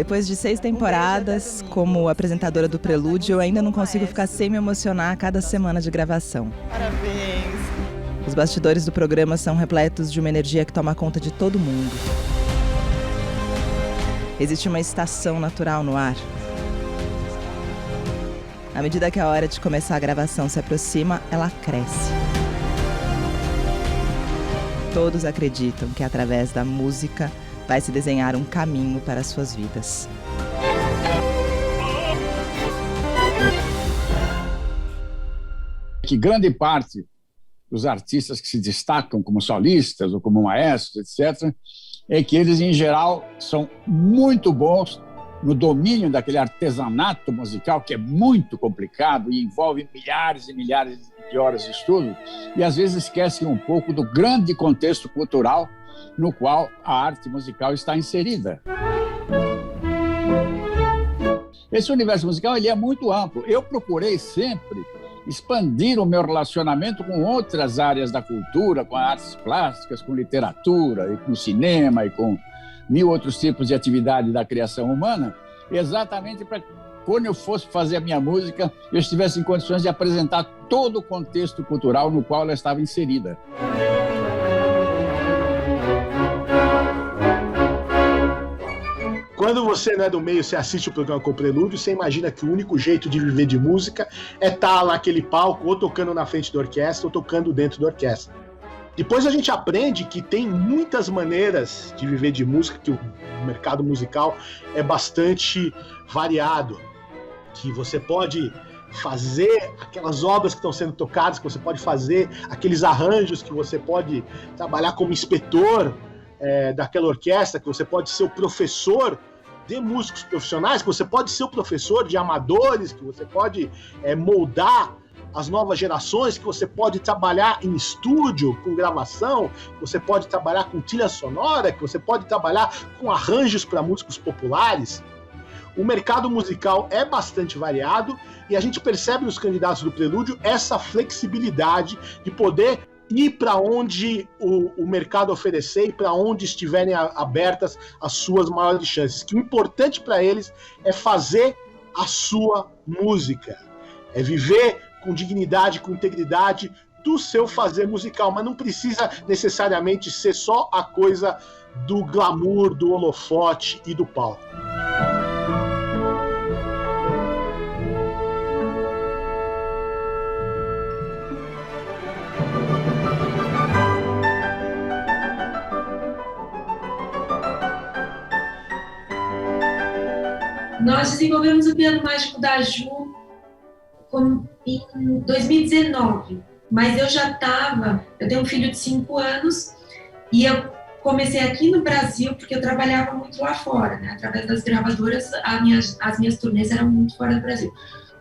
Depois de 6 temporadas, como apresentadora do Prelúdio, eu ainda não consigo ficar sem me emocionar a cada semana de gravação. Parabéns! Os bastidores do programa são repletos de uma energia que toma conta de todo mundo. Existe uma estação natural no ar. À medida que a hora de começar a gravação se aproxima, ela cresce. Todos acreditam que através da música vai se desenhar um caminho para as suas vidas. Que grande parte dos artistas que se destacam como solistas ou como maestros, etc., é que eles, em geral, são muito bons no domínio daquele artesanato musical que é muito complicado e envolve milhares e milhares de horas de estudo, e às vezes esquecem um pouco do grande contexto cultural no qual a arte musical está inserida. Esse universo musical ele é muito amplo. Eu procurei sempre expandir o meu relacionamento com outras áreas da cultura, com artes plásticas, com literatura, e com cinema, e com 1000 outros tipos de atividade da criação humana, exatamente para quando eu fosse fazer a minha música, eu estivesse em condições de apresentar todo o contexto cultural no qual ela estava inserida. Quando você não é do meio, você assiste o programa com o Prelúdio, você imagina que o único jeito de viver de música é estar naquele palco, ou tocando na frente da orquestra, ou tocando dentro da orquestra. Depois a gente aprende que tem muitas maneiras de viver de música, que o mercado musical é bastante variado, que você pode fazer aquelas obras que estão sendo tocadas, que você pode fazer aqueles arranjos, que você pode trabalhar como inspetor daquela orquestra, que você pode ser o professor de músicos profissionais, que você pode ser o professor de amadores, que você pode moldar as novas gerações, que você pode trabalhar em estúdio, com gravação, que você pode trabalhar com trilha sonora, que você pode trabalhar com arranjos para músicos populares. O mercado musical é bastante variado e a gente percebe nos candidatos do Prelúdio essa flexibilidade de poder ir para onde o mercado oferecer e para onde estiverem abertas as suas maiores chances. Que o importante para eles é fazer a sua música, é viver com dignidade, com integridade do seu fazer musical, mas não precisa necessariamente ser só a coisa do glamour, do holofote e do palco. Nós desenvolvemos o Piano Mágico da Ju em 2019, mas eu tenho um filho de 5 anos e eu comecei aqui no Brasil porque eu trabalhava muito lá fora, né? Através das gravadoras, as minhas turnês eram muito fora do Brasil.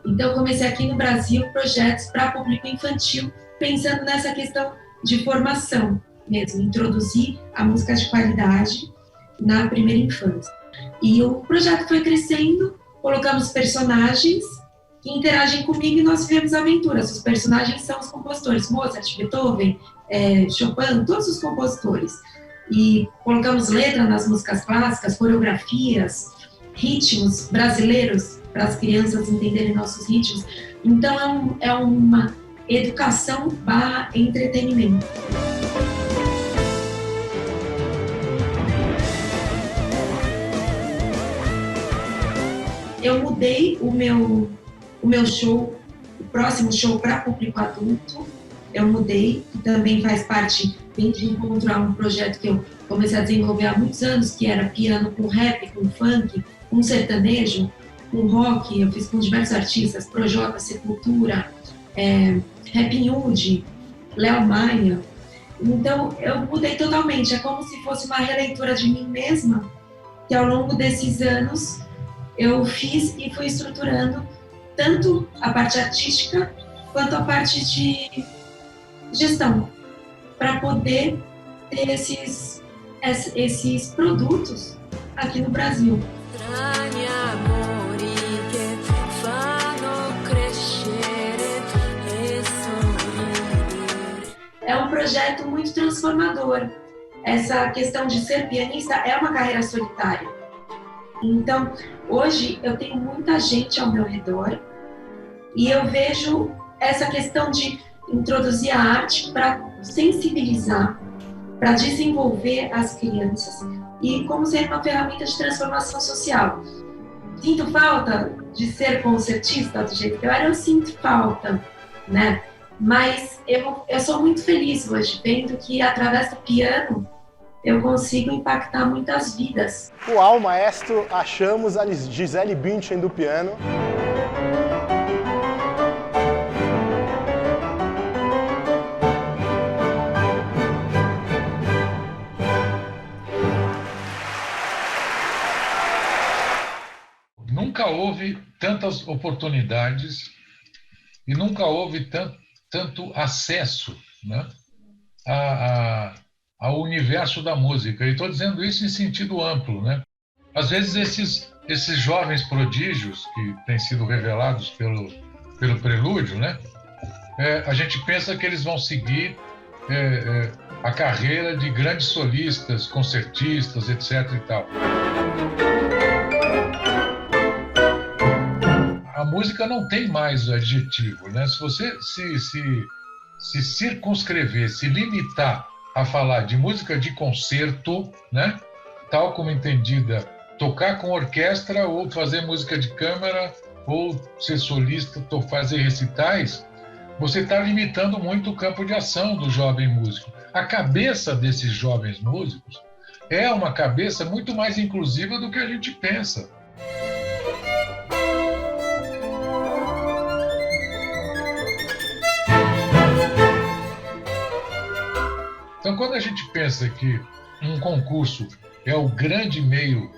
Então eu comecei aqui no Brasil projetos para público infantil, pensando nessa questão de formação mesmo, introduzir a música de qualidade na primeira infância. E o projeto foi crescendo, colocamos personagens que interagem comigo e nós vivemos aventuras. Os personagens são os compositores, Mozart, Beethoven, Chopin, todos os compositores. E colocamos letra nas músicas clássicas, coreografias, ritmos brasileiros, para as crianças entenderem nossos ritmos. Então é uma educação / entretenimento. Eu mudei o meu show, o próximo show para público adulto. Eu mudei, que também faz parte de encontrar um projeto que eu comecei a desenvolver há muitos anos, que era piano com rap, com funk, com sertanejo, com rock. Eu fiz com diversos artistas, Projota, Sepultura, Rap Hood, Léo Maia. Então eu mudei totalmente, é como se fosse uma releitura de mim mesma, que ao longo desses anos eu fiz e fui estruturando tanto a parte artística quanto a parte de gestão, para poder ter esses produtos aqui no Brasil. É um projeto muito transformador. Essa questão de ser pianista é uma carreira solitária. Então, hoje eu tenho muita gente ao meu redor e eu vejo essa questão de introduzir a arte para sensibilizar, para desenvolver as crianças e como ser uma ferramenta de transformação social. Sinto falta de ser concertista do jeito que eu era, eu sinto falta, né? Mas eu sou muito feliz hoje, vendo que através do piano eu consigo impactar muitas vidas. Uau, maestro, achamos a Gisele Bündchen do piano. Nunca houve tantas oportunidades e nunca houve tanto acesso, né, ao universo da música. E estou dizendo isso em sentido amplo, né? Às vezes esses jovens prodígios que têm sido revelados pelo Prelúdio, né, a gente pensa que eles vão seguir a carreira de grandes solistas, concertistas, etc. e tal. A música não tem mais adjetivo, né? Se você se circunscrever, se limitar a falar de música de concerto, né, tal como entendida, tocar com orquestra ou fazer música de câmara ou ser solista, fazer recitais, você está limitando muito o campo de ação do jovem músico. A cabeça desses jovens músicos é uma cabeça muito mais inclusiva do que a gente pensa. Então, quando a gente pensa que um concurso é o grande meio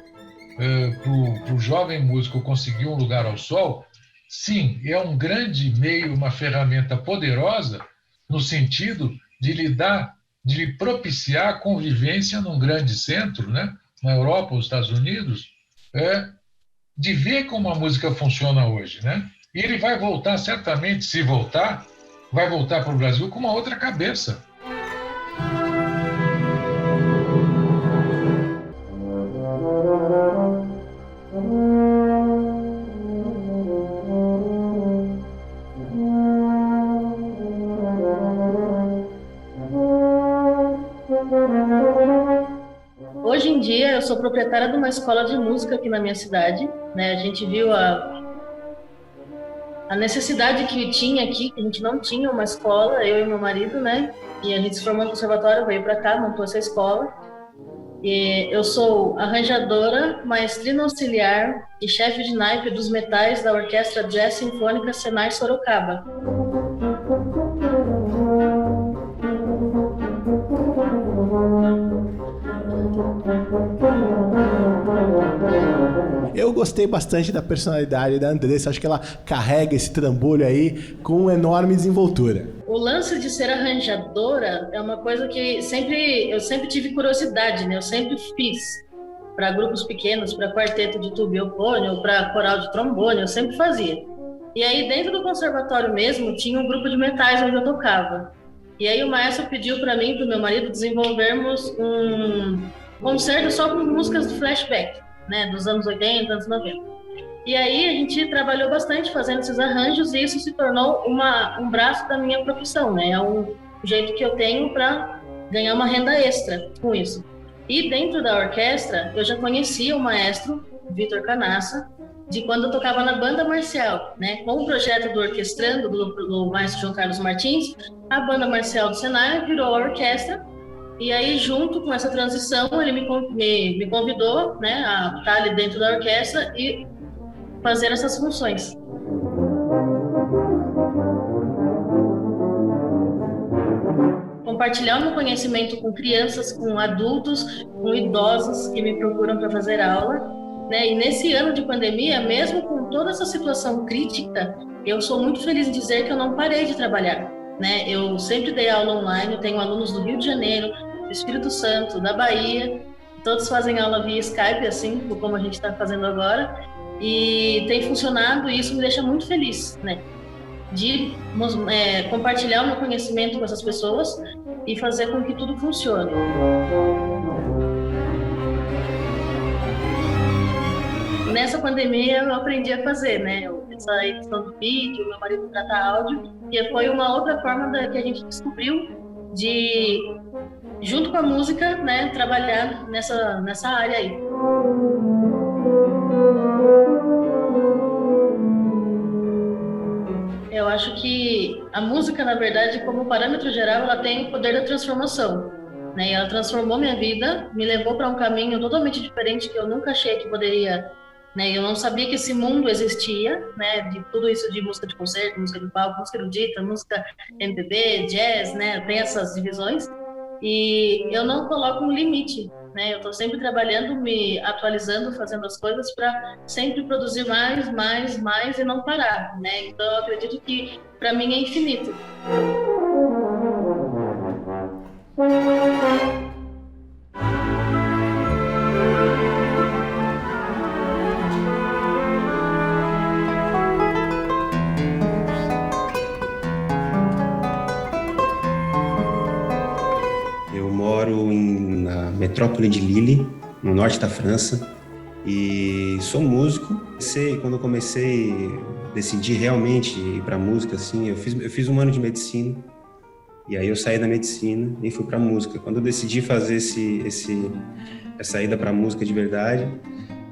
para o jovem músico conseguir um lugar ao sol, sim, é um grande meio, uma ferramenta poderosa no sentido de lhe propiciar a convivência num grande centro, né, na Europa ou nos Estados Unidos, de ver como a música funciona hoje, né? E ele vai voltar, certamente, se voltar, vai voltar para o Brasil com uma outra cabeça. Hoje em dia, eu sou proprietária de uma escola de música aqui na minha cidade, né? A gente viu a necessidade que tinha aqui, que a gente não tinha uma escola, eu e meu marido, né? E a gente se formou no conservatório, veio para cá, montou essa escola. E eu sou arranjadora, maestrina auxiliar e chefe de naipe dos metais da Orquestra Jazz Sinfônica Senai Sorocaba. Eu gostei bastante da personalidade da Andressa, acho que ela carrega esse trambolho aí com enorme desenvoltura. O lance de ser arranjadora é uma coisa que eu sempre tive curiosidade, né? Eu sempre fiz para grupos pequenos, para quarteto de tuba e eufone, ou para coral de trombone, eu sempre fazia. E aí dentro do conservatório mesmo tinha um grupo de metais onde eu tocava. E aí o maestro pediu para mim e para o meu marido desenvolvermos um concerto só com músicas do flashback, né, dos anos 80, anos 90. E aí a gente trabalhou bastante fazendo esses arranjos e isso se tornou um braço da minha profissão, né? É um jeito que eu tenho para ganhar uma renda extra com isso. E dentro da orquestra, eu já conhecia o maestro Vitor Canassa, de quando eu tocava na Banda Marcial, né? Com o projeto do Orquestrando, do maestro João Carlos Martins, a Banda Marcial do Senai virou a orquestra. E aí, junto com essa transição, ele me convidou, né, a estar ali dentro da orquestra e fazer essas funções. Compartilhar o meu conhecimento com crianças, com adultos, com idosos que me procuram para fazer aula, né? E nesse ano de pandemia, mesmo com toda essa situação crítica, eu sou muito feliz em dizer que eu não parei de trabalhar, né? Eu sempre dei aula online, eu tenho alunos do Rio de Janeiro, do Espírito Santo, da Bahia, todos fazem aula via Skype, assim, como a gente está fazendo agora, e tem funcionado e isso me deixa muito feliz, né? De compartilhar o meu conhecimento com essas pessoas e fazer com que tudo funcione. nessa pandemia eu aprendi a fazer, né? Essa edição do vídeo, meu marido trata áudio, e foi uma outra forma que a gente descobriu de, junto com a música, né, trabalhar nessa área aí. Eu acho que a música, na verdade, como parâmetro geral, ela tem o poder da transformação, né? Ela transformou minha vida, me levou para um caminho totalmente diferente que eu nunca achei que poderia, né? Eu não sabia que esse mundo existia, né? De tudo isso de música de concerto, música de palco, música erudita, música MPB, jazz, né? Tem essas divisões e eu não coloco um limite, né? Eu estou sempre trabalhando, me atualizando, fazendo as coisas para sempre produzir mais e não parar, né? Então eu acredito que para mim é infinito. Eu moro na metrópole de Lille, no norte da França, e sou músico. Quando eu decidi realmente ir para música, assim, eu fiz um ano de medicina, e aí eu saí da medicina e fui para música. Quando eu decidi fazer essa ida para música de verdade,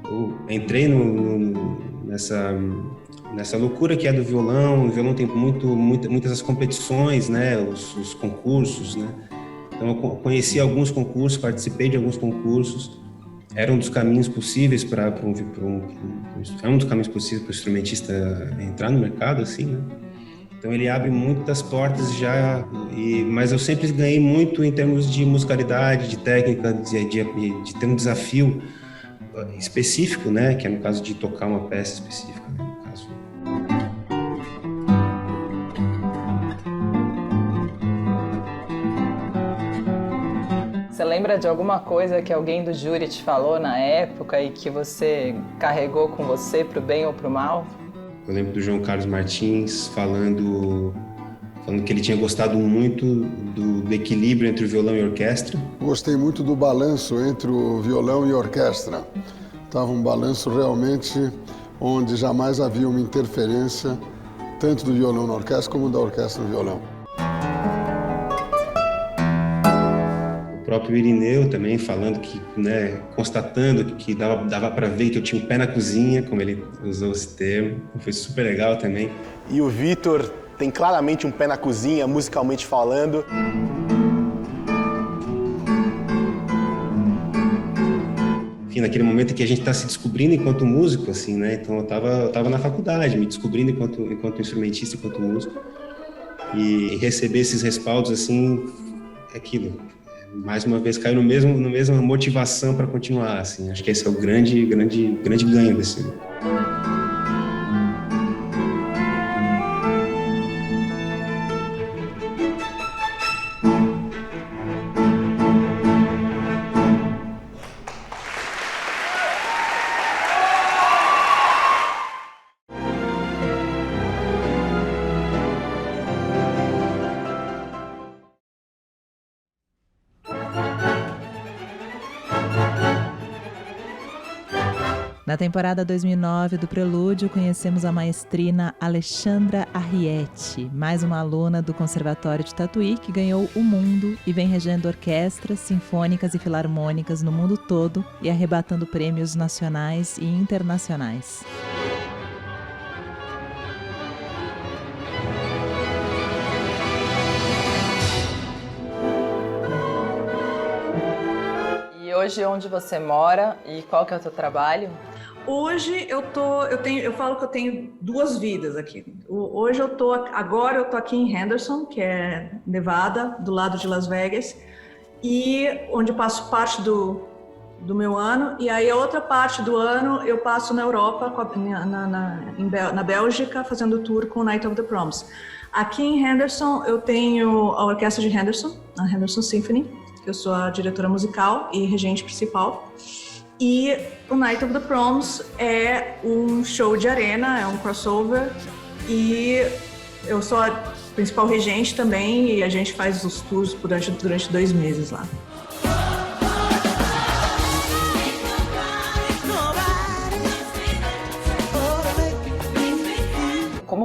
eu entrei nessa loucura que é do violão. O violão tem muitas as competições, né, os concursos, né? Então eu conheci alguns concursos, participei de alguns concursos. Era um dos caminhos possíveis para um instrumentista entrar no mercado, assim, né? Então ele abre muitas portas já, mas eu sempre ganhei muito em termos de musicalidade, de técnica, de ter um desafio específico, né? Que é no caso de tocar uma peça específica, né, no caso. Você lembra de alguma coisa que alguém do júri te falou na época e que você carregou com você pro bem ou pro mal? Eu lembro do João Carlos Martins falando que ele tinha gostado muito do equilíbrio entre o violão e a orquestra. Gostei muito do balanço entre o violão e a orquestra. Estava um balanço realmente onde jamais havia uma interferência tanto do violão na orquestra como da orquestra no violão. O próprio Irineu também falando que, né, constatando que dava para ver que eu tinha um pé na cozinha, como ele usou esse termo. Foi super legal também. E o Vitor tem claramente um pé na cozinha, musicalmente falando. Enfim, naquele momento em que a gente está se descobrindo enquanto músico, assim, né? Então eu tava na faculdade, me descobrindo enquanto instrumentista, enquanto músico. E receber esses respaldos, assim, é aquilo. Mais uma vez caiu na mesma motivação para continuar, assim. Acho que esse é o grande ganho desse. Na temporada 2009 do Prelúdio, conhecemos a maestrina Alexandra Arrietti, mais uma aluna do Conservatório de Tatuí que ganhou o mundo e vem regendo orquestras, sinfônicas e filarmônicas no mundo todo e arrebatando prêmios nacionais e internacionais. E hoje onde você mora e qual que é o teu trabalho? Hoje eu falo que eu tenho duas vidas aqui. Agora eu tô aqui em Henderson, que é Nevada, do lado de Las Vegas, e onde eu passo parte do meu ano, e aí a outra parte do ano eu passo na Europa, na Bélgica, fazendo tour com o Night of the Proms. Aqui em Henderson eu tenho a orquestra de Henderson, a Henderson Symphony, que eu sou a diretora musical e regente principal. E o Night of the Proms é um show de arena, é um crossover, e eu sou a principal regente também, e a gente faz os tours durante 2 meses lá.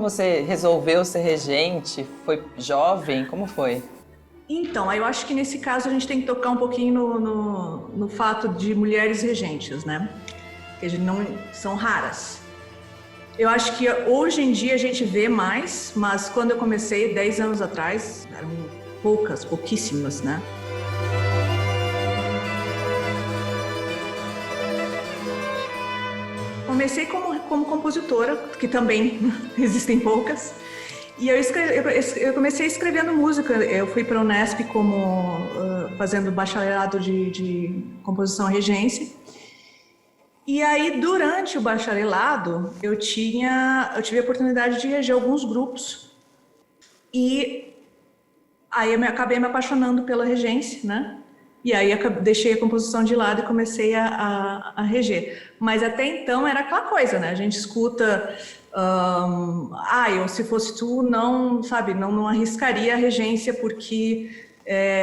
você resolveu ser regente? Foi jovem? Como foi? Então, eu acho que nesse caso a gente tem que tocar um pouquinho no fato de mulheres regentes, né? Que a gente não são raras. Eu acho que hoje em dia a gente vê mais, mas quando eu comecei 10 anos atrás, eram pouquíssimas, né? Comecei como compositora, que também existem poucas. E eu comecei escrevendo música. Eu fui para a Unesp fazendo bacharelado de composição e regência. E aí, durante o bacharelado, eu tive a oportunidade de reger alguns grupos. E aí eu acabei me apaixonando pela regência, né? E aí eu deixei a composição de lado e comecei a reger. Mas até então era aquela coisa, né? A gente escuta... se fosse tu, não arriscaria a regência, porque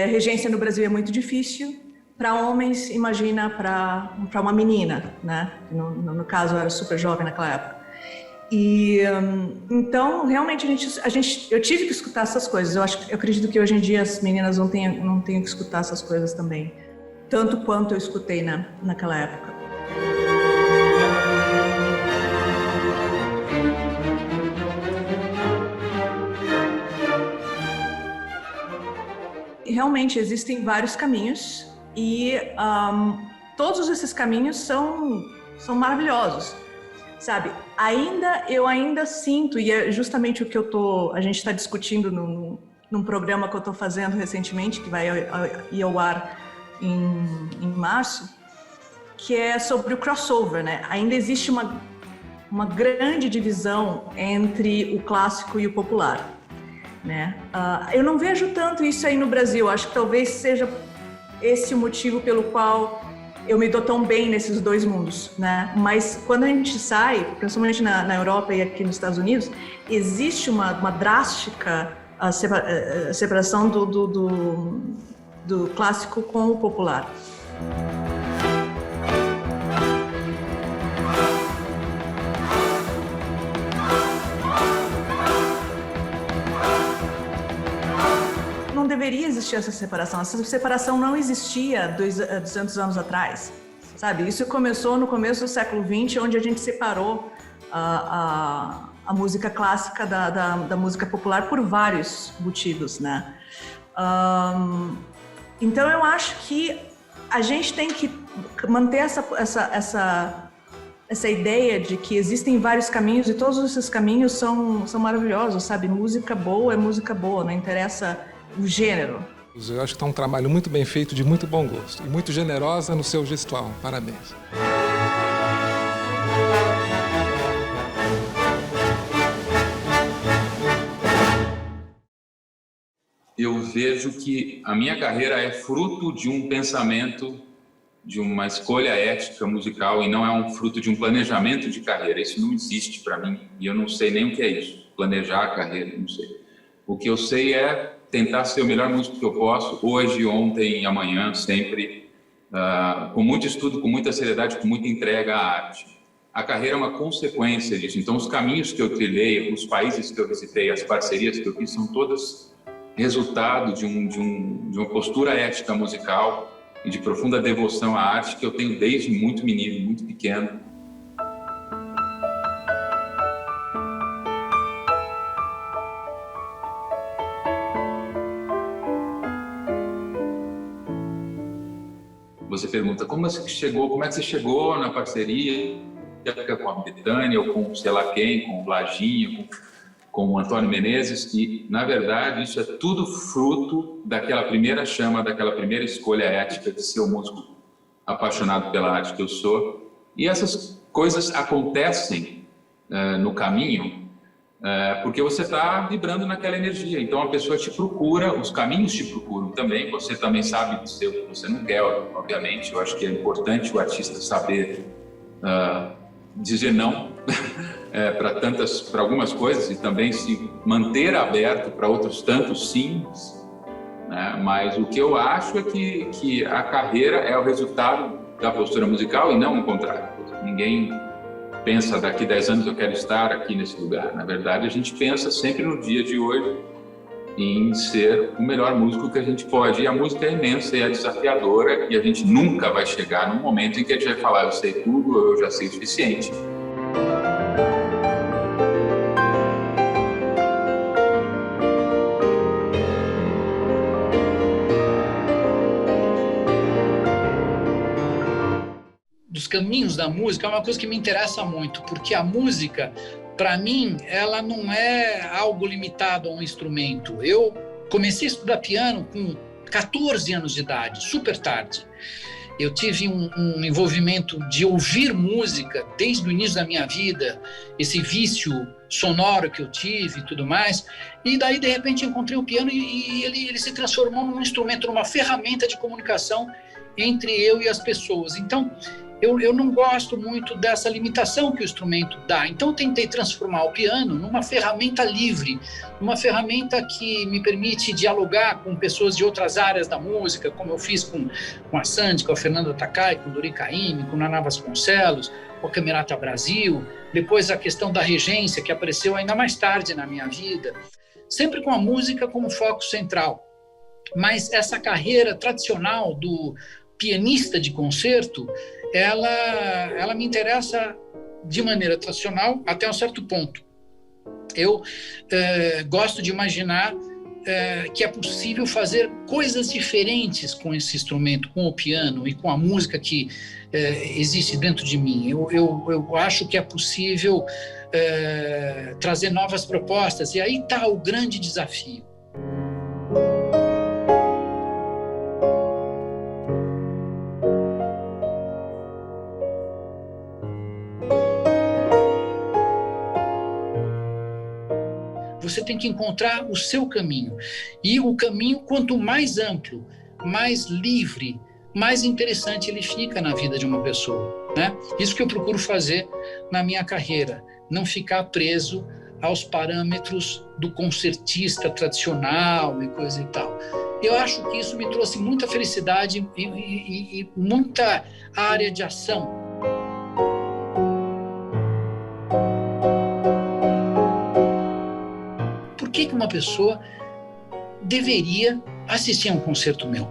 regência no Brasil é muito difícil. Para homens, imagina para uma menina, né? No caso, eu era super jovem naquela época. E então, realmente, eu tive que escutar essas coisas. Eu acredito que hoje em dia as meninas não tenham que escutar essas coisas também, tanto quanto eu escutei naquela época. Realmente existem vários caminhos e todos esses caminhos são maravilhosos, sabe? Eu ainda sinto, e é justamente o que a gente está discutindo num programa que eu estou fazendo recentemente, que vai ir ao ar em março, que é sobre o crossover, né? Ainda existe uma grande divisão entre o clássico e o popular, né? Eu não vejo tanto isso aí no Brasil. Acho que talvez seja esse o motivo pelo qual eu me dou tão bem nesses dois mundos, né? Mas quando a gente sai, principalmente na Europa e aqui nos Estados Unidos, existe uma drástica separação do clássico com o popular. Não deveria existir essa separação. Essa separação não existia 200 anos atrás, sabe? Isso começou no começo do século XX, onde a gente separou a música clássica da música popular por vários motivos, né? Então eu acho que a gente tem que manter essa ideia de que existem vários caminhos e todos esses caminhos são maravilhosos, sabe? Música boa é música boa, não interessa o gênero. Eu acho que está um trabalho muito bem feito, de muito bom gosto e muito generosa no seu gestual. Parabéns. Eu vejo que a minha carreira é fruto de um pensamento, de uma escolha ética musical, e não é um fruto de um planejamento de carreira. Isso não existe para mim e eu não sei nem o que é isso, planejar a carreira, não sei. O que eu sei é tentar ser o melhor músico que eu posso, hoje, ontem e amanhã, sempre, com muito estudo, com muita seriedade, com muita entrega à arte. A carreira é uma consequência disso. Então, os caminhos que eu trilhei, os países que eu visitei, as parcerias que eu fiz, são todas resultado de uma postura ética musical e de profunda devoção à arte que eu tenho desde muito menino, muito pequeno. Você pergunta como é que você chegou na parceria com a Bethânia ou com sei lá quem, com o Lajinho, com o Antônio Menezes, e na verdade isso é tudo fruto daquela primeira chama, daquela primeira escolha ética de ser um músico apaixonado pela arte que eu sou. E essas coisas acontecem no caminho porque você está vibrando naquela energia. Então a pessoa te procura, os caminhos te procuram também, você também sabe dizer o que você não quer, obviamente. Eu acho que é importante o artista saber dizer não para algumas coisas e também se manter aberto para outros tantos sims, né? Mas o que eu acho é que a carreira é o resultado da postura musical e não o contrário. Ninguém pensa daqui 10 anos eu quero estar aqui nesse lugar. Na verdade, a gente pensa sempre no dia de hoje em ser o melhor músico que a gente pode. E a música é imensa e é desafiadora, e a gente nunca vai chegar num momento em que a gente vai falar eu sei tudo, eu já sei o suficiente. Dos caminhos da música é uma coisa que me interessa muito, porque a música, para mim, ela não é algo limitado a um instrumento. Eu comecei a estudar piano com 14 anos de idade, super tarde. Eu tive um envolvimento de ouvir música desde o início da minha vida, esse vício sonoro que eu tive e tudo mais. E daí, de repente, encontrei o piano e ele se transformou num instrumento, numa ferramenta de comunicação entre eu e as pessoas. Então, eu não gosto muito dessa limitação que o instrumento dá. Então, eu tentei transformar o piano numa ferramenta livre, uma ferramenta que me permite dialogar com pessoas de outras áreas da música, como eu fiz com a Sandy, com a Fernanda Takai, com o Dori Caymmi, com o Naná Vasconcelos, com a Camerata Brasil, depois a questão da regência, que apareceu ainda mais tarde na minha vida, sempre com a música como foco central. Mas essa carreira tradicional do pianista de concerto, ela me interessa de maneira tradicional até um certo ponto. Eu gosto de imaginar que é possível fazer coisas diferentes com esse instrumento, com o piano e com a música que existe dentro de mim. Eu acho que é possível trazer novas propostas, e aí está o grande desafio. Você tem que encontrar o seu caminho. E o caminho, quanto mais amplo, mais livre, mais interessante ele fica na vida de uma pessoa, né? Isso que eu procuro fazer na minha carreira. Não ficar preso aos parâmetros do concertista tradicional e coisa e tal. Eu acho que isso me trouxe muita felicidade e muita área de ação. Por que uma pessoa deveria assistir a um concerto meu?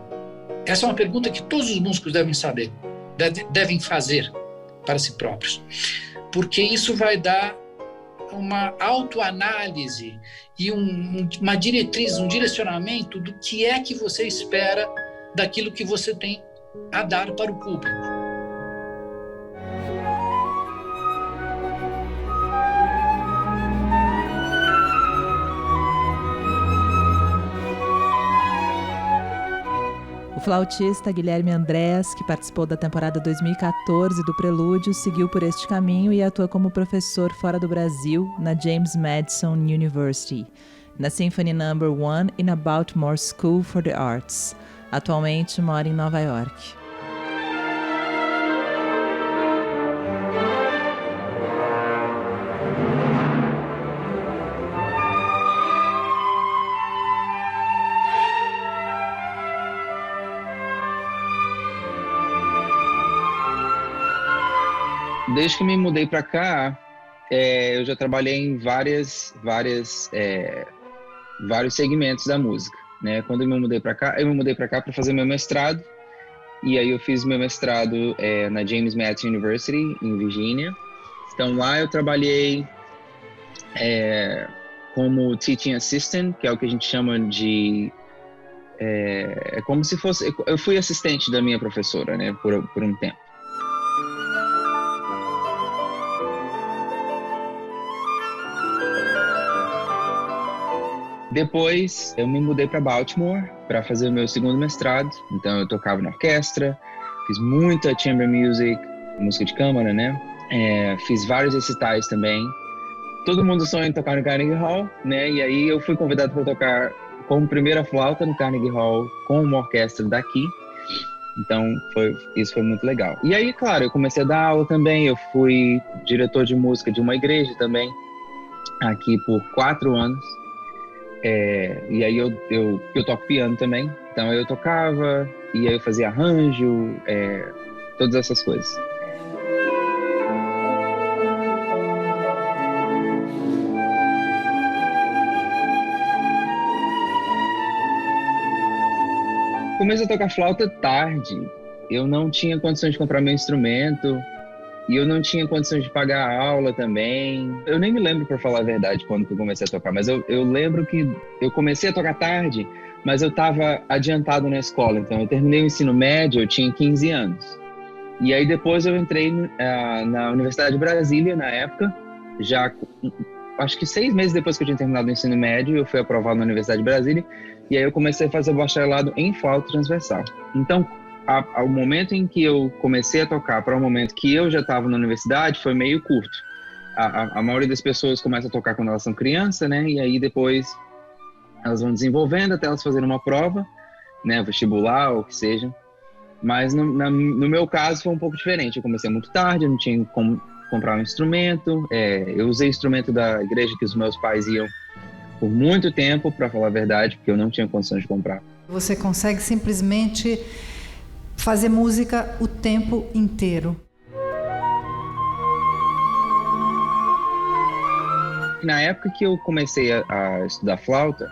Essa é uma pergunta que todos os músicos devem saber, devem fazer para si próprios. Porque isso vai dar uma autoanálise e uma diretriz, um direcionamento do que é que você espera daquilo que você tem a dar para o público. O flautista Guilherme Andrés, que participou da temporada 2014 do Prelúdio, seguiu por este caminho e atua como professor fora do Brasil na James Madison University, na Symphony No. 1 e na Baltimore School for the Arts. Atualmente mora em Nova York. Desde que me mudei para cá, eu já trabalhei em vários segmentos da música, né? Quando eu me mudei para cá para fazer meu mestrado, e aí eu fiz meu mestrado na James Madison University, em Virgínia. Então lá eu trabalhei como teaching assistant, que é o que a gente chama de... É como se fosse... Eu fui assistente da minha professora, né? Por um tempo. Depois, eu me mudei para Baltimore para fazer o meu segundo mestrado. Então, eu tocava na orquestra, fiz muita chamber music, música de câmara, né? Fiz vários recitais também. Todo mundo sonha em tocar no Carnegie Hall, né? E aí eu fui convidado para tocar como primeira flauta no Carnegie Hall com uma orquestra daqui. Então, isso foi muito legal. E aí, claro, eu comecei a dar aula também. Eu fui diretor de música de uma igreja também, aqui por 4 anos. E aí eu toco piano também, então eu tocava, e aí eu fazia arranjo, todas essas coisas. comecei a tocar flauta tarde. Eu não tinha condições de comprar meu instrumento e eu não tinha condições de pagar a aula também. Eu nem me lembro, para falar a verdade, quando que eu comecei a tocar, mas eu lembro que eu comecei a tocar tarde, mas eu estava adiantado na escola. Então, eu terminei o ensino médio, eu tinha 15 anos. E aí, depois eu entrei na Universidade de Brasília, na época, já acho que 6 meses depois que eu tinha terminado o ensino médio, eu fui aprovado na Universidade de Brasília, e aí eu comecei a fazer o bacharelado em flauta transversal. Então, ao momento em que eu comecei a tocar para o momento que eu já estava na universidade foi meio curto. A maioria das pessoas começa a tocar quando elas são crianças, né? E aí depois elas vão desenvolvendo até elas fazerem uma prova, né? Vestibular ou o que seja. Mas no meu caso foi um pouco diferente. Eu comecei muito tarde, eu não tinha como comprar um instrumento. Eu usei instrumento da igreja que os meus pais iam por muito tempo, para falar a verdade, porque eu não tinha condições de comprar. Você consegue simplesmente fazer música o tempo inteiro. Na época que eu comecei a estudar flauta,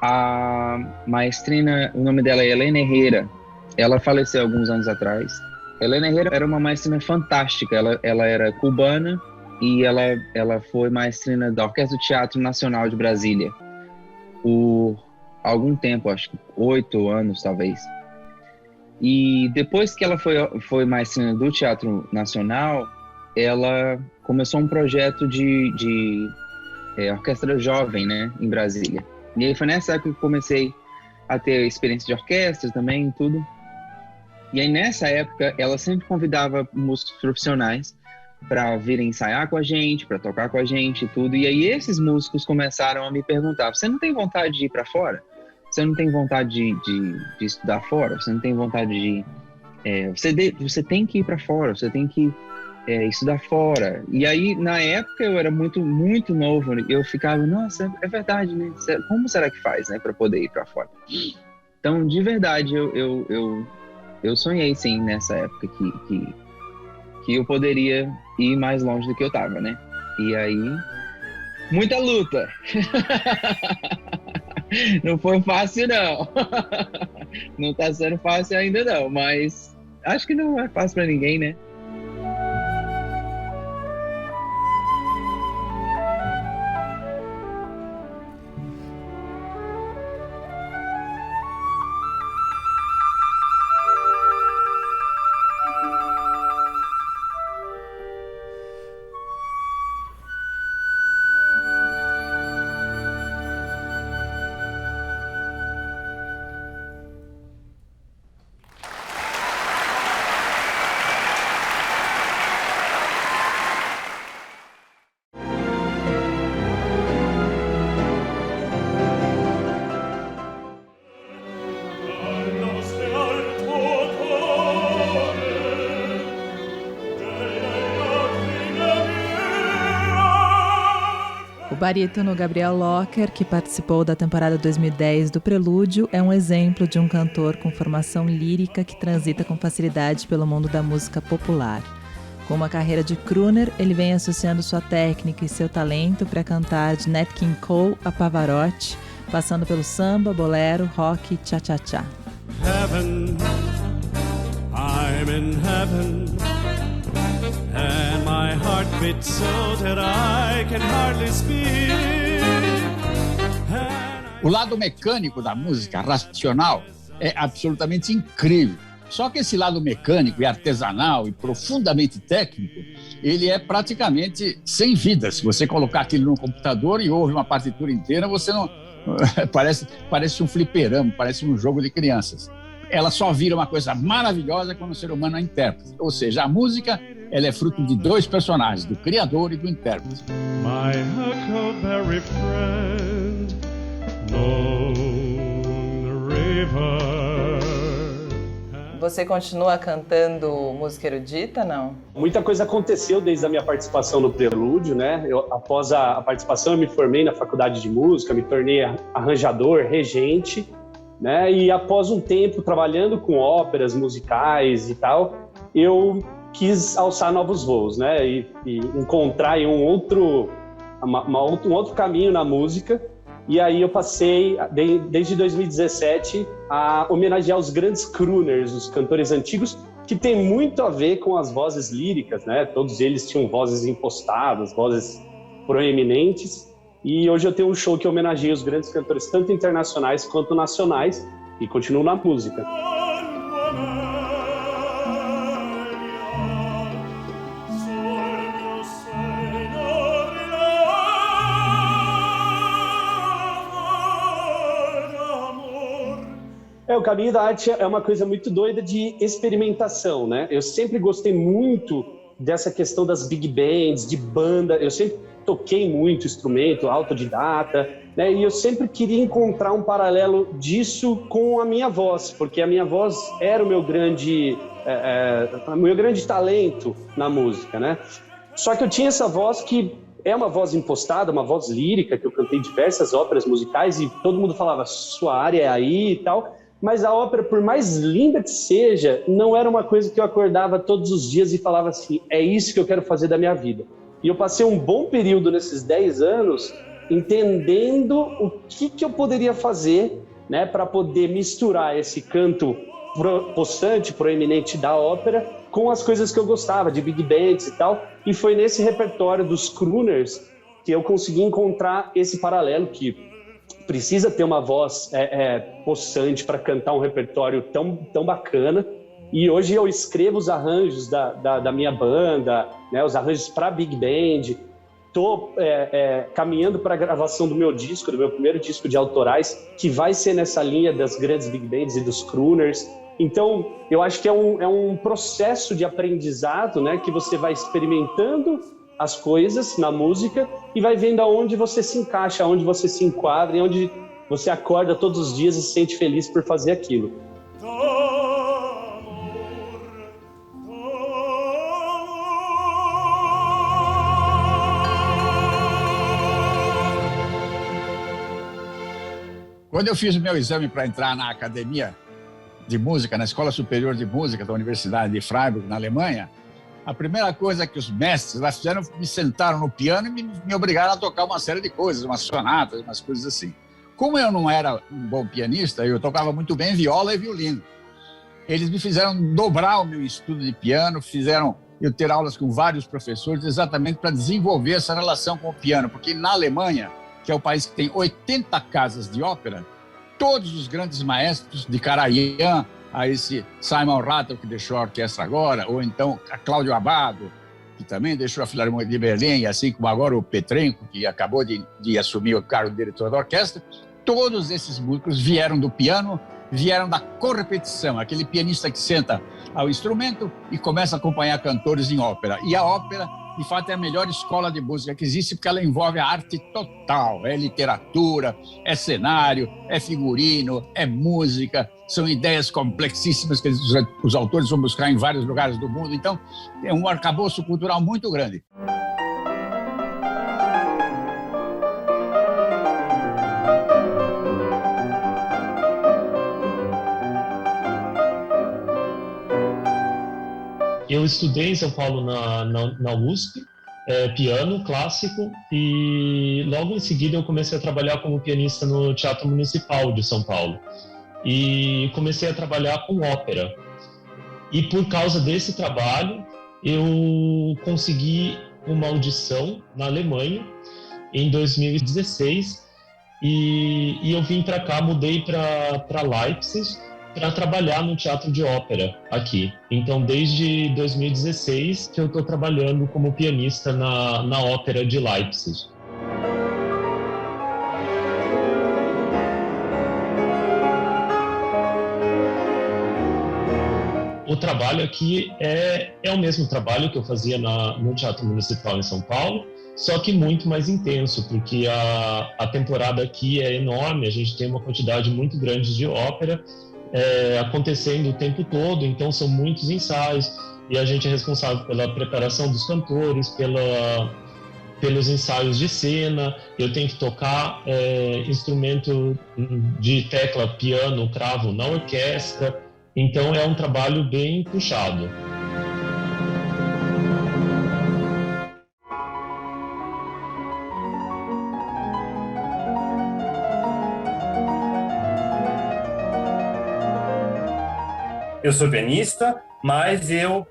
a maestrina, o nome dela é Helena Herrera, ela faleceu alguns anos atrás. Helena Herrera era uma maestrina fantástica, ela era cubana e ela foi maestrina da Orquestra do Teatro Nacional de Brasília por algum tempo, acho que 8 anos talvez. E depois que ela foi maestrina do Teatro Nacional, ela começou um projeto de orquestra jovem, né, em Brasília. E aí foi nessa época que eu comecei a ter experiência de orquestra também, tudo. E aí nessa época ela sempre convidava músicos profissionais para virem ensaiar com a gente, para tocar com a gente e tudo. E aí esses músicos começaram a me perguntar: você não tem vontade de ir para fora? Você não tem vontade de estudar fora? Você não tem vontade de... Você tem que ir para fora, você tem que estudar fora. E aí, na época, eu era muito, muito novo. Eu ficava, nossa, é verdade, né? Como será que faz, né, para poder ir para fora? Então, de verdade, eu sonhei, sim, nessa época que eu poderia ir mais longe do que eu estava, né? E aí, muita luta. Não foi fácil, não. Não tá sendo fácil ainda, não. Mas acho que não é fácil para ninguém, né? O barítono Gabriel Locker, que participou da temporada 2010 do Prelúdio, é um exemplo de um cantor com formação lírica que transita com facilidade pelo mundo da música popular. Com uma carreira de crooner, ele vem associando sua técnica e seu talento para cantar de Nat King Cole a Pavarotti, passando pelo samba, bolero, rock e cha-cha-cha. Heaven, I'm in heaven. And my heart beats so that I can hardly speak. O lado mecânico da música racional é absolutamente incrível. Só que esse lado mecânico e artesanal e profundamente técnico, ele é praticamente sem vida. Se você colocar aquilo no computador e ouve uma partitura inteira, você não... parece um fliperama, parece um jogo de crianças. Ela só vira uma coisa maravilhosa quando o ser humano a interpreta. Ou seja, a música, ela é fruto de 2 personagens, do criador e do intérprete. My huckleberry friend, long river. Você continua cantando música erudita, não? Muita coisa aconteceu desde a minha participação no Prelúdio, né? Após a participação, eu me formei na faculdade de música, me tornei arranjador, regente, né? E após um tempo trabalhando com óperas musicais e tal, eu quis alçar novos voos, né? E encontrar um outro caminho na música. E aí eu passei, desde 2017, a homenagear os grandes crooners, os cantores antigos, que tem muito a ver com as vozes líricas, né? Todos eles tinham vozes impostadas, vozes proeminentes. E hoje eu tenho um show que homenageia os grandes cantores, tanto internacionais quanto nacionais, e continuo na música. O caminho da arte é uma coisa muito doida de experimentação, né? Eu sempre gostei muito dessa questão das big bands, de banda. Eu sempre toquei muito instrumento, autodidata, né? E eu sempre queria encontrar um paralelo disso com a minha voz, porque a minha voz era o meu grande talento na música, né? Só que eu tinha essa voz que é uma voz impostada, uma voz lírica, que eu cantei diversas óperas musicais e todo mundo falava, sua área é aí e tal. Mas a ópera, por mais linda que seja, não era uma coisa que eu acordava todos os dias e falava assim, é isso que eu quero fazer da minha vida. E eu passei um bom período nesses 10 anos entendendo o que eu poderia fazer, né, para poder misturar esse canto possante, proeminente da ópera com as coisas que eu gostava, de big bands e tal. E foi nesse repertório dos crooners que eu consegui encontrar esse paralelo que precisa ter uma voz possante para cantar um repertório tão bacana. E hoje eu escrevo os arranjos da minha banda, né, os arranjos para Big Band. Estou caminhando para a gravação do meu primeiro disco de autorais, que vai ser nessa linha das grandes Big Bands e dos crooners. Então, eu acho que é um processo de aprendizado, né, que você vai experimentando as coisas na música e vai vendo aonde você se encaixa, aonde você se enquadra e onde você acorda todos os dias e se sente feliz por fazer aquilo. Quando eu fiz o meu exame para entrar na academia de música, na Escola Superior de Música da Universidade de Freiburg, na Alemanha, a primeira coisa que os mestres lá fizeram, me sentaram no piano e me obrigaram a tocar uma série de coisas, umas sonatas, umas coisas assim. Como eu não era um bom pianista, eu tocava muito bem viola e violino. Eles me fizeram dobrar o meu estudo de piano, fizeram eu ter aulas com vários professores exatamente para desenvolver essa relação com o piano, porque na Alemanha, que é o país que tem 80 casas de ópera, todos os grandes maestros, de Karajan a esse Simon Rattle, que deixou a orquestra agora, ou então a Cláudio Abbado, que também deixou a Filarmônica de Berlim, assim como agora o Petrenko, que acabou de assumir o cargo de diretor da orquestra. Todos esses músicos vieram do piano, vieram da correpetição, aquele pianista que senta ao instrumento e começa a acompanhar cantores em ópera. E a ópera, de fato, é a melhor escola de música que existe, porque ela envolve a arte total. É literatura, é cenário, é figurino, é música, são ideias complexíssimas que os autores vão buscar em vários lugares do mundo. Então, é um arcabouço cultural muito grande. Eu estudei em São Paulo na USP, piano clássico, e logo em seguida eu comecei a trabalhar como pianista no Teatro Municipal de São Paulo. E comecei a trabalhar com ópera. E por causa desse trabalho, eu consegui uma audição na Alemanha em 2016 e eu vim para cá, mudei para Leipzig para trabalhar no teatro de ópera aqui. Então, desde 2016 que eu estou trabalhando como pianista na ópera de Leipzig. O trabalho aqui é o mesmo trabalho que eu fazia no Teatro Municipal em São Paulo, só que muito mais intenso, porque a temporada aqui é enorme, a gente tem uma quantidade muito grande de ópera acontecendo o tempo todo, então são muitos ensaios, e a gente é responsável pela preparação dos cantores, pelos ensaios de cena. Eu tenho que tocar instrumento de tecla, piano, cravo na orquestra. Então é um trabalho bem puxado. eu sou pianista, mas eu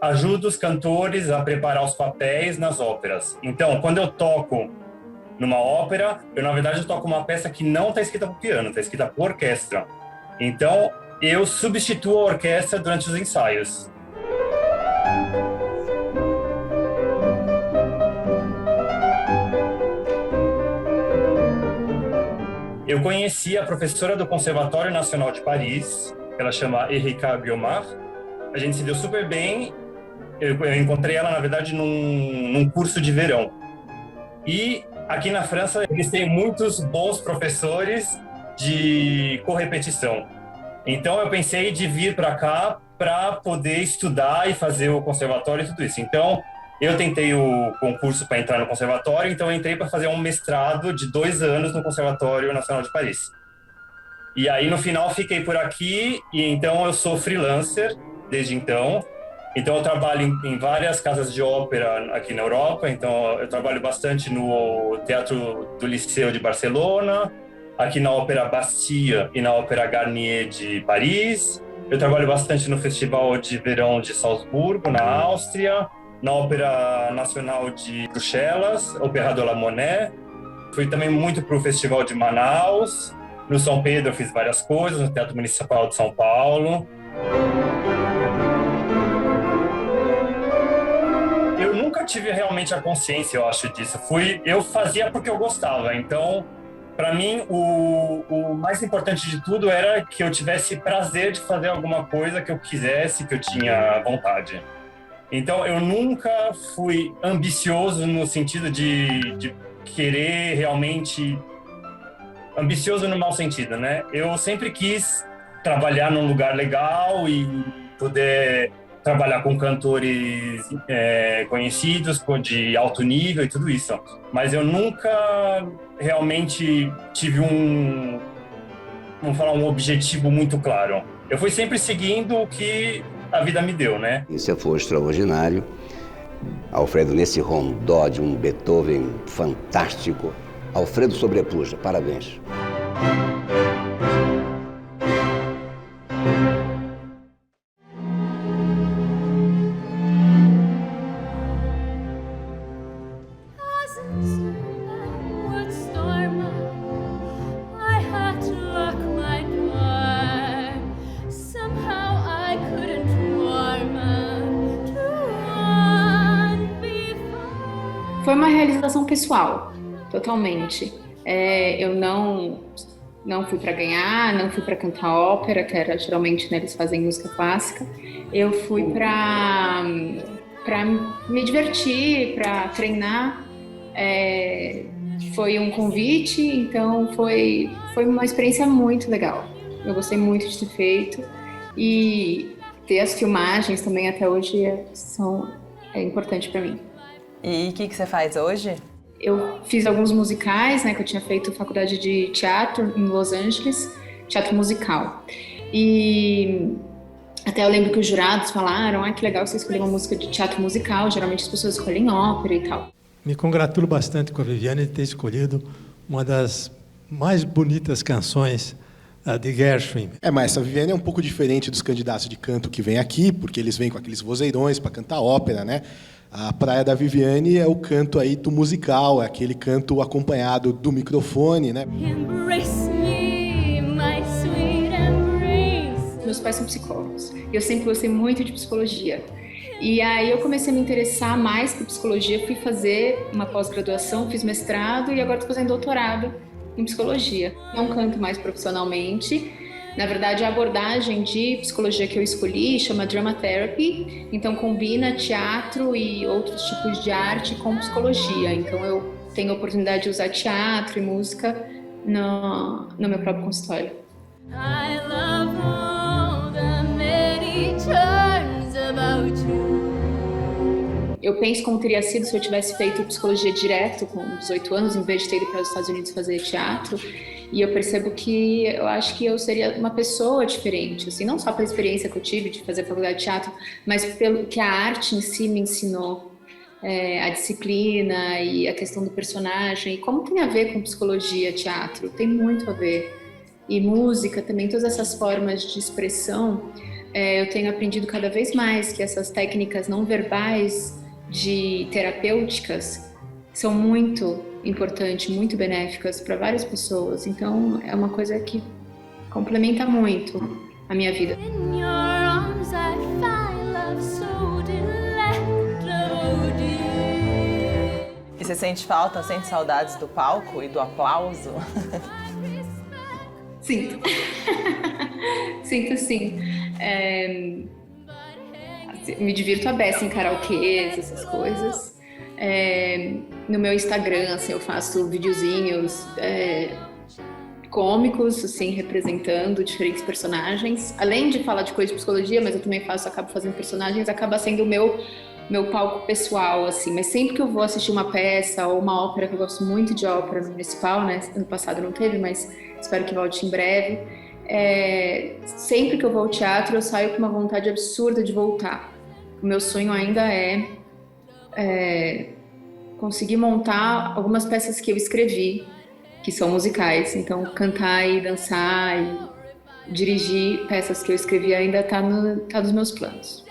ajudo os cantores a preparar os papéis nas óperas. Então, quando eu toco numa ópera, na verdade, eu toco uma peça que não está escrita para o piano, está escrita para orquestra. Então, eu substituo a orquestra durante os ensaios. Eu conheci a professora do Conservatório Nacional de Paris, ela chama Erika Guiomard. A gente se deu super bem. Eu encontrei ela, na verdade, num curso de verão. E aqui na França, eles têm muitos bons professores de correpetição. Então, eu pensei de vir para cá para poder estudar e fazer o conservatório e tudo isso. Então, eu tentei o concurso para entrar no conservatório, então eu entrei para fazer um mestrado de 2 anos no Conservatório Nacional de Paris. E aí, no final, fiquei por aqui, e então eu sou freelancer desde então. Então, eu trabalho em várias casas de ópera aqui na Europa. Então, eu trabalho bastante no Teatro do Liceu de Barcelona, aqui na Ópera Bastille e na Ópera Garnier de Paris. Eu trabalho bastante no Festival de Verão de Salzburgo, na Áustria, na Ópera Nacional de Bruxelas, Opéra de la Monnaie. Fui também muito para o Festival de Manaus. No São Pedro eu fiz várias coisas, no Teatro Municipal de São Paulo. Eu nunca tive realmente a consciência, eu acho, disso. Eu fazia porque eu gostava. Então, para mim, o mais importante de tudo era que eu tivesse prazer de fazer alguma coisa que eu quisesse, que eu tinha vontade. Então, eu nunca fui ambicioso no sentido de querer realmente... Ambicioso no mau sentido, né? Eu sempre quis trabalhar num lugar legal e poder trabalhar com cantores conhecidos, de alto nível e tudo isso. Mas eu nunca realmente tive um objetivo muito claro. Eu fui sempre seguindo o que a vida me deu, né? Isso foi extraordinário. Alfredo nesse rondó de um Beethoven fantástico. Alfredo sobrepuja, parabéns. Foi uma realização pessoal, totalmente. Eu não fui para ganhar, não fui para cantar ópera, que era geralmente, né, eles fazem música clássica. Eu fui para me divertir, para treinar. Foi um convite, então foi uma experiência muito legal. Eu gostei muito de ter feito e ter as filmagens também até hoje é importante para mim. E o que você faz hoje? Eu fiz alguns musicais, né, que eu tinha feito faculdade de teatro em Los Angeles, teatro musical. E até eu lembro que os jurados falaram, que legal você escolheu uma música de teatro musical, geralmente as pessoas escolhem ópera e tal. Me congratulo bastante com a Viviane de ter escolhido uma das mais bonitas canções de Gershwin. Mas essa Viviane é um pouco diferente dos candidatos de canto que vêm aqui, porque eles vêm com aqueles vozeirões para cantar ópera, né? A praia da Viviane é o canto aí do musical, é aquele canto acompanhado do microfone, né? Embrace me, my sweet embrace. Meus pais são psicólogos e eu sempre gostei muito de psicologia. E aí eu comecei a me interessar mais por psicologia, fui fazer uma pós-graduação, fiz mestrado e agora estou fazendo doutorado em psicologia. Não canto mais profissionalmente. Na verdade, a abordagem de psicologia que eu escolhi chama Drama Therapy, então combina teatro e outros tipos de arte com psicologia. Então eu tenho a oportunidade de usar teatro e música no meu próprio consultório. I love all the many turns about you. Eu penso como teria sido se eu tivesse feito psicologia direto com 18 anos, em vez de ter ido para os Estados Unidos fazer teatro. E eu percebo que eu acho que eu seria uma pessoa diferente, assim, não só pela experiência que eu tive de fazer faculdade de teatro, mas pelo que a arte em si me ensinou, a disciplina e a questão do personagem, e como tem a ver com psicologia, teatro, tem muito a ver. E música também, todas essas formas de expressão eu tenho aprendido cada vez mais que essas técnicas não verbais de terapêuticas são muito importantes, muito benéficas para várias pessoas. Então, é uma coisa que complementa muito a minha vida. E você sente falta, sente saudades do palco e do aplauso? Sinto. Sinto sim. Me divirto a beça em karaokês, essas coisas. No meu Instagram, assim, eu faço videozinhos cômicos, assim, representando diferentes personagens. Além de falar de coisa de psicologia, mas eu também acabo fazendo personagens, acaba sendo o meu palco pessoal, assim. Mas sempre que eu vou assistir uma peça ou uma ópera, que eu gosto muito de ópera no Municipal, né? Ano passado não teve, mas espero que volte em breve. Sempre que eu vou ao teatro, eu saio com uma vontade absurda de voltar. O meu sonho ainda é conseguir montar algumas peças que eu escrevi, que são musicais. Então, cantar e dançar e dirigir peças que eu escrevi ainda tá nos meus planos.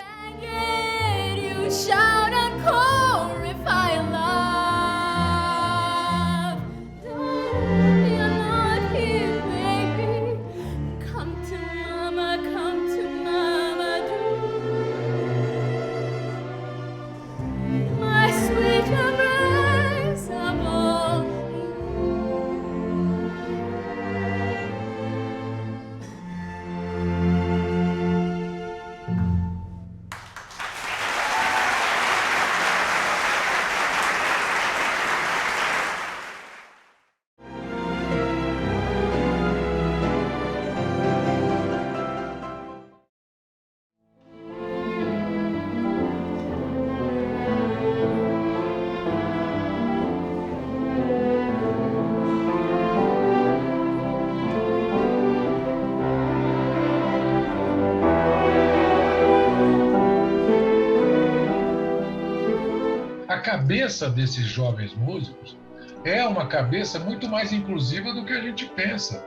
A cabeça desses jovens músicos é uma cabeça muito mais inclusiva do que a gente pensa.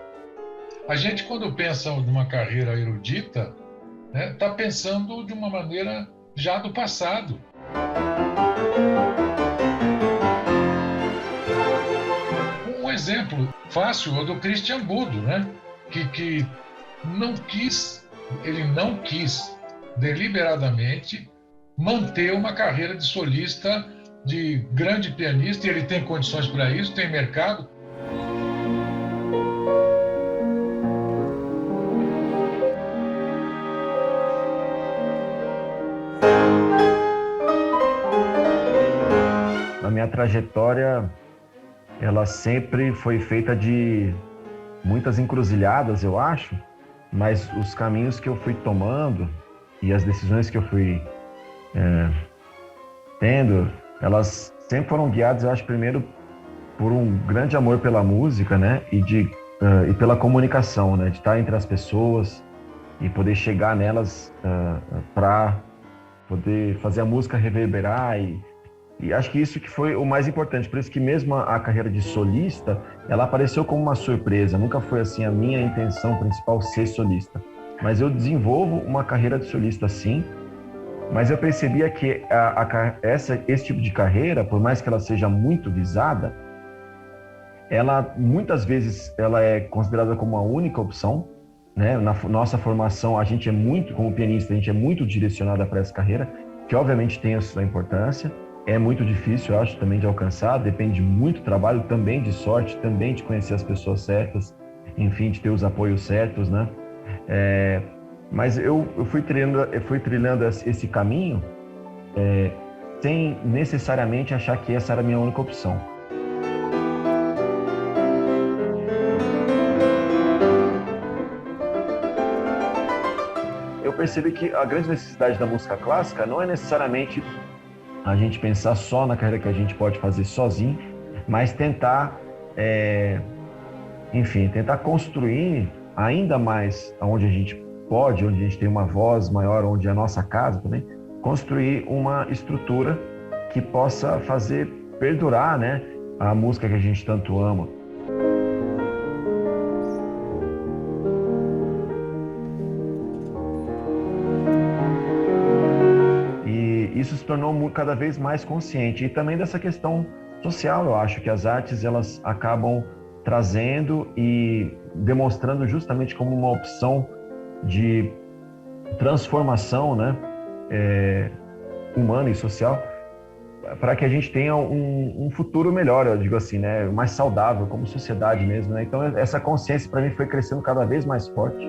A gente, quando pensa numa carreira erudita, está pensando de uma maneira já do passado. Um exemplo fácil é o do Christian Budo, né? que ele não quis deliberadamente manter uma carreira de solista, de grande pianista, e ele tem condições para isso, tem mercado. A minha trajetória, ela sempre foi feita de muitas encruzilhadas, eu acho, mas os caminhos que eu fui tomando e as decisões que eu fui tendo, elas sempre foram guiadas, eu acho, primeiro por um grande amor pela música, né, e pela comunicação, né, de estar entre as pessoas e poder chegar nelas para poder fazer a música reverberar, e acho que isso que foi o mais importante. Por isso que mesmo a carreira de solista, ela apareceu como uma surpresa. Nunca foi assim a minha intenção principal ser solista, mas eu desenvolvo uma carreira de solista sim. Mas eu percebia que esse tipo de carreira, por mais que ela seja muito visada, ela muitas vezes ela é considerada como a única opção, né? Na nossa formação, a gente é muito, como pianista, a gente é muito direcionada para essa carreira, que obviamente tem a sua importância, é muito difícil, eu acho, também de alcançar, depende muito do trabalho, também de sorte, também de conhecer as pessoas certas, enfim, de ter os apoios certos, né? Mas eu fui trilhando esse caminho sem necessariamente achar que essa era a minha única opção. Eu percebi que a grande necessidade da música clássica não é necessariamente a gente pensar só na carreira que a gente pode fazer sozinho, mas tentar, tentar construir ainda mais aonde a gente pode, onde a gente tem uma voz maior, onde é a nossa casa também, construir uma estrutura que possa fazer perdurar, né, a música que a gente tanto ama. tornou cada vez mais consciente. E também dessa questão social, eu acho que as artes elas acabam trazendo e demonstrando justamente como uma opção de transformação, né, humana e social, para que a gente tenha um futuro melhor, eu digo assim, né, mais saudável como sociedade mesmo, né? Então essa consciência para mim foi crescendo cada vez mais forte.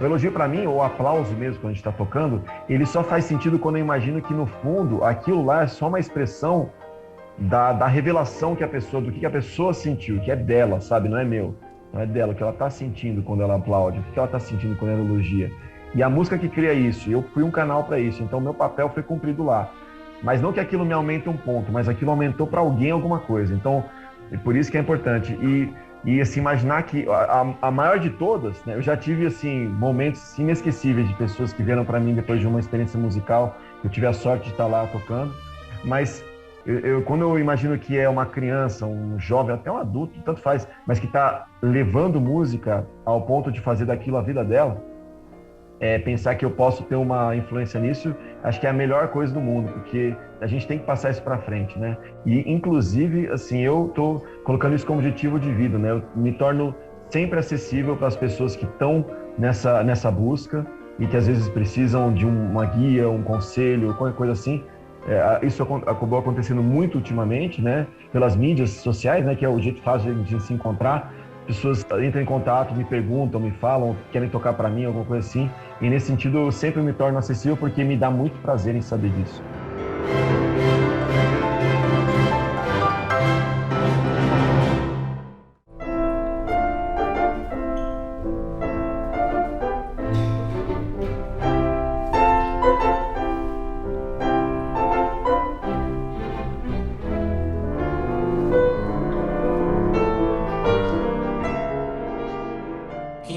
O elogio para mim, ou o aplauso mesmo quando a gente está tocando, ele só faz sentido quando eu imagino que no fundo aquilo lá é só uma expressão da revelação que a pessoa, do que a pessoa sentiu, que é dela, sabe? Não é meu, não é dela, o que ela está sentindo quando ela aplaude, o que ela está sentindo quando ela elogia. E a música que cria isso, eu fui um canal para isso, então meu papel foi cumprido lá. Mas não que aquilo me aumente um ponto, mas aquilo aumentou para alguém alguma coisa. Então, é por isso que é importante. E assim, imaginar que a maior de todas, né, eu já tive assim, momentos inesquecíveis de pessoas que vieram para mim depois de uma experiência musical, eu tive a sorte de estar lá tocando, mas quando eu imagino que é uma criança, um jovem, até um adulto, tanto faz, mas que está levando música ao ponto de fazer daquilo a vida dela, pensar que eu posso ter uma influência nisso, acho que é a melhor coisa do mundo, porque a gente tem que passar isso para frente, né? E, inclusive, assim, eu tô colocando isso como objetivo de vida, né? Eu me torno sempre acessível para as pessoas que estão nessa busca e que às vezes precisam de uma guia, um conselho, qualquer coisa assim. Isso acabou acontecendo muito ultimamente, né? Pelas mídias sociais, né? Que é o jeito fácil de se encontrar. Pessoas entram em contato, me perguntam, me falam, querem tocar para mim, alguma coisa assim. E nesse sentido eu sempre me torno acessível porque me dá muito prazer em saber disso.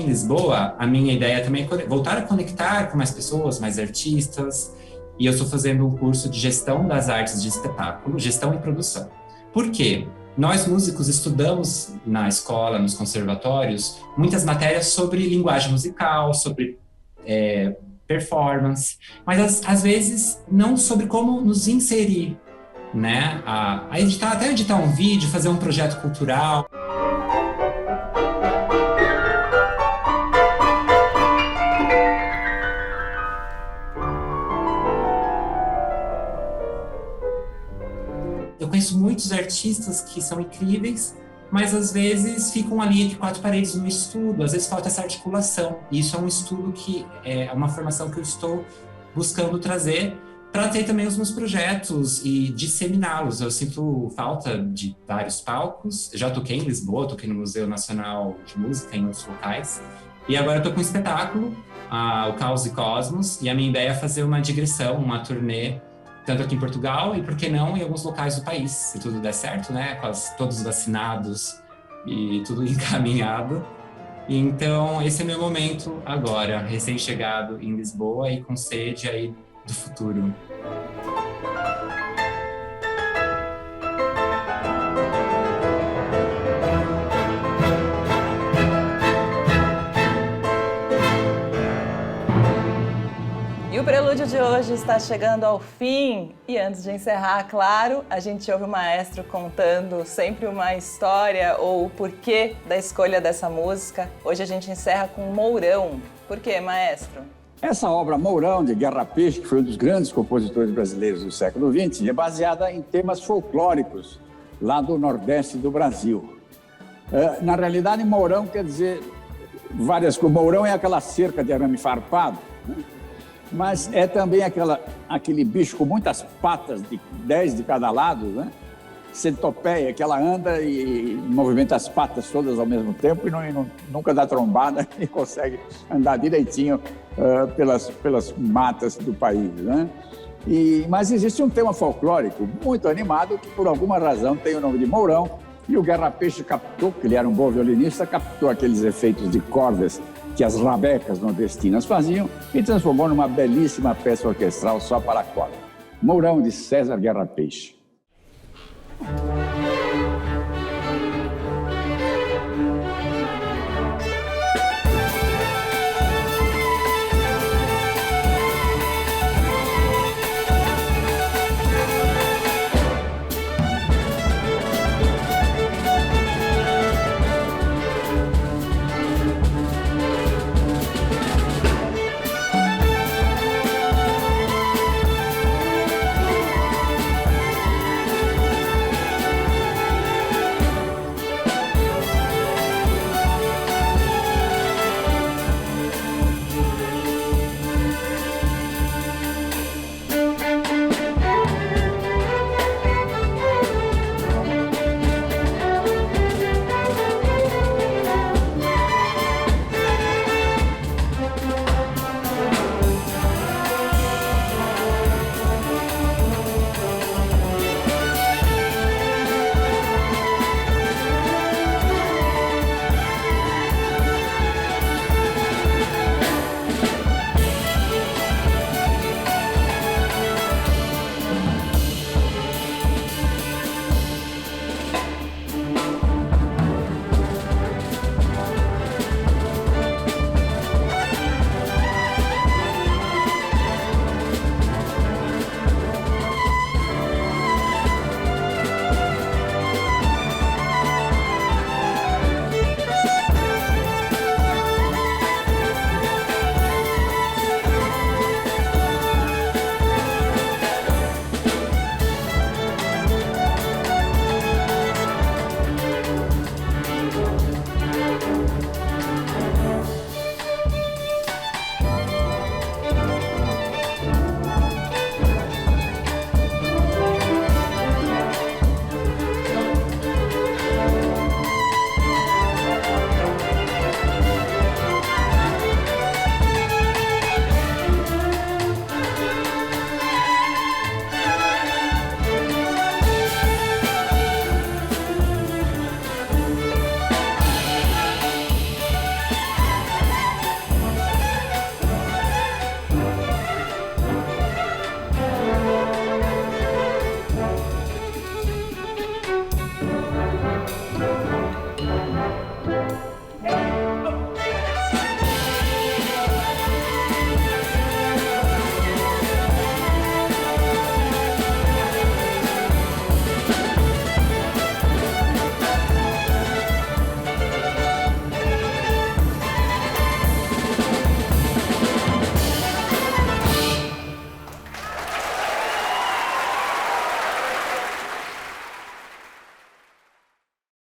Lisboa, a minha ideia também é voltar a conectar com mais pessoas, mais artistas, e eu estou fazendo um curso de gestão das artes de espetáculo, gestão e produção. Por quê? Nós músicos estudamos na escola, nos conservatórios, muitas matérias sobre linguagem musical, sobre performance, mas às vezes não sobre como nos inserir, né? Até editar um vídeo, fazer um projeto cultural. Eu conheço muitos artistas que são incríveis, mas às vezes ficam ali entre quatro paredes no estudo, às vezes falta essa articulação. E isso é um estudo que é uma formação que eu estou buscando trazer para ter também os meus projetos e disseminá-los. Eu sinto falta de vários palcos. Já toquei em Lisboa, toquei no Museu Nacional de Música, em outros locais. E agora eu estou com um espetáculo, o Caos e Cosmos, e a minha ideia é fazer uma digressão, uma turnê, tanto aqui em Portugal e, por que não, em alguns locais do país, se tudo der certo, né? Todos vacinados e tudo encaminhado. Então, esse é meu momento agora, recém-chegado em Lisboa e com sede aí do futuro. E o Prelúdio de hoje está chegando ao fim. E antes de encerrar, claro, a gente ouve o maestro contando sempre uma história ou o porquê da escolha dessa música. Hoje a gente encerra com Mourão. Por quê, maestro? Essa obra Mourão, de Guerra Peixe, que foi um dos grandes compositores brasileiros do século XX, é baseada em temas folclóricos lá do Nordeste do Brasil. Na realidade, Mourão quer dizer várias coisas. Mourão é aquela cerca de arame farpado, né? Mas é também aquele bicho com muitas patas, 10 de cada lado, né? Centopeia, que ela anda e movimenta as patas todas ao mesmo tempo e nunca dá trombada e consegue andar direitinho pelas matas do país, né? Mas existe um tema folclórico muito animado que, por alguma razão, tem o nome de Mourão, e o Guerra Peixe captou, que ele era um bom violinista, captou aqueles efeitos de cordas que as rabecas nordestinas faziam e transformou numa belíssima peça orquestral só para corda. Mourão, de César Guerra Peixe.